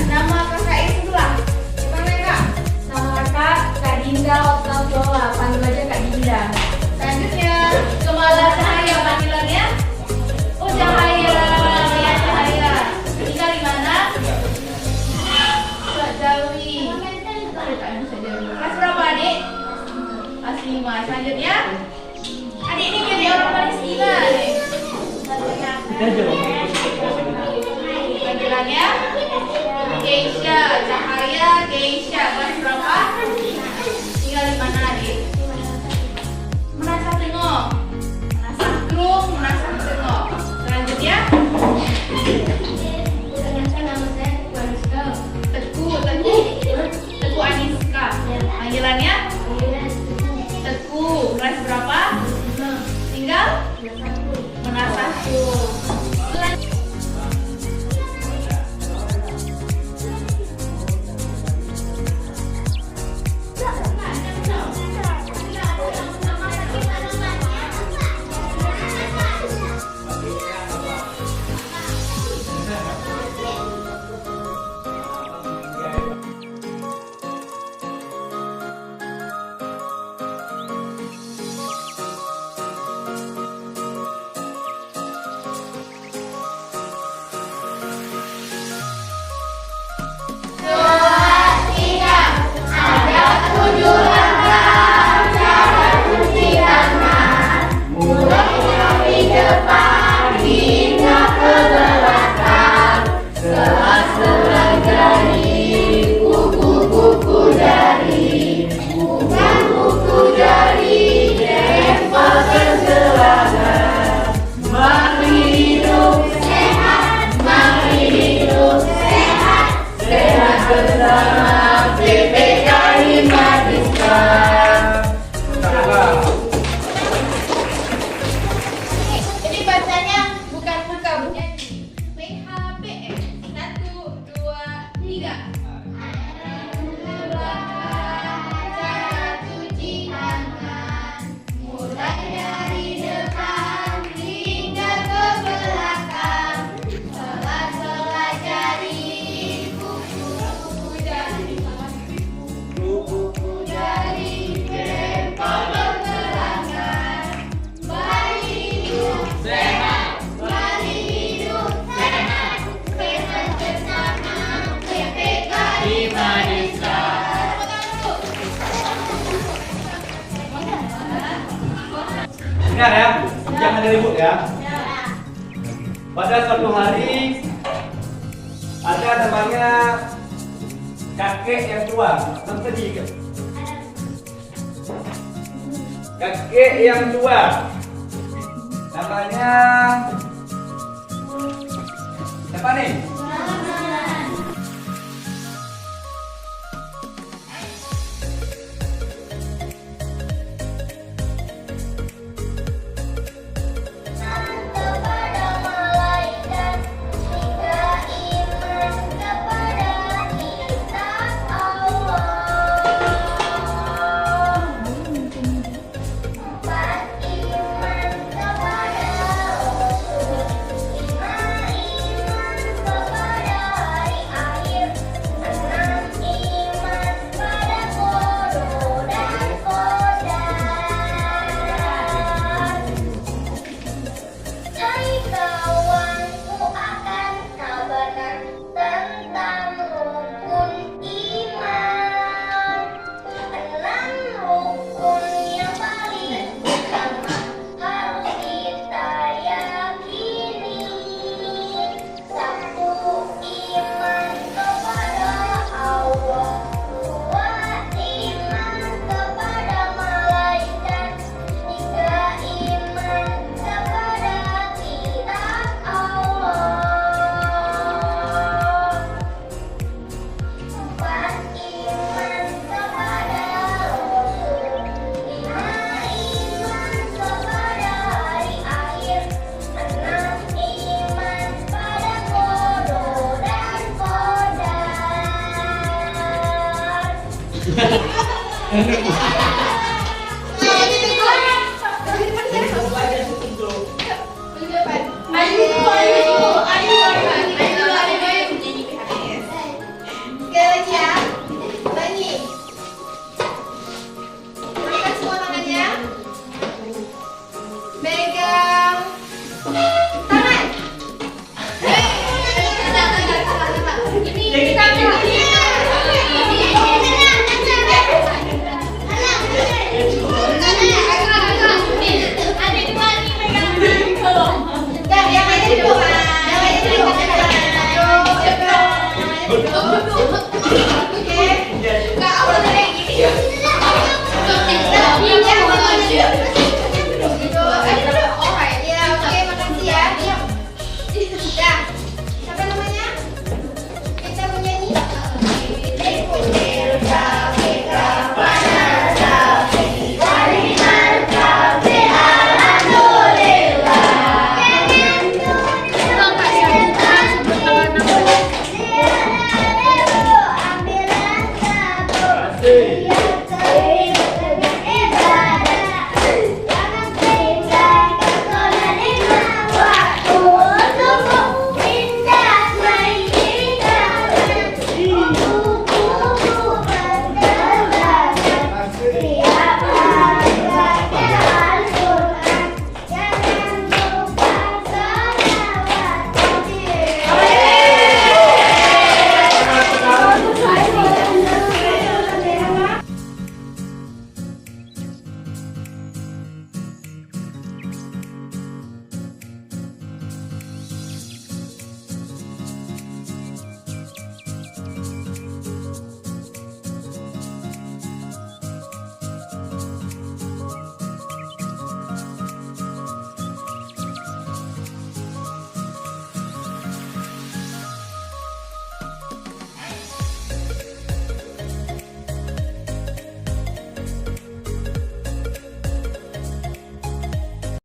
nama kakak yang sebelah. Gimana Kak? Nama kakak Kak Dinda Otaviola, panggil aja Kak Dinda. Selanjutnya, Kemala Cahaya panggilannya? Oh, Cahaya. Ya, Cahaya. Tinggal di mana? Kak Jawi. Kelas berapa, Adik? Kelas 5. Selanjutnya, Adik ini jadi orang Palestina, Adik. Panggilannya? Keisha. Cahaya, Keisha. Kelas berapa? Tinggal di mana, Adik? Menasah tengok. Menasah Grung, menasah tengok. Selanjutnya, Teguh Aniska. Panggilannya? Teguh. Kelas berapa? Tinggal? Menasah Grung. Ini bacanya bukan buka, bukan PHBS. 1, 2, 3. Cara cuci tangan, mulai dari depan hingga ke belakang. Sela-sela jari, kuku jari, jempol bergelangan. Bayi hidup sehat, bayi hidup sehat, sehat bersama PPKI Madista. Dengar ya, jangan ribut ya. Pada suatu hari ada namanya kakek yang tua, sedih kan? Kakek yang tua, namanya siapa nih? Kepada malaikat hingga iman kepada kitab Allah. 4 iman kepada Rasul, 5 iman kepada hari akhir, 6 iman pada qada dan qadar. Hai kawanku, akan kabarkan tentang rukun iman. 6 rukun yang paling utama harus kita yakini. 1 iman kepada Allah, 2 iman kepada malaikat, 3 iman kepada kitab Allah, 4 iman kepada Rasul, 5 iman kepada hari akhir, 6 iman pada qada dan qadar. Ayu, ayu, ayu, ayu, ayu, ayu, ayu, nyanyi PHBS. Sekali lagi ya. Ulangi. Angkat semua tangannya. Pegang tangan. Ini kita Oke. Kak, awalnya kayak gini ya.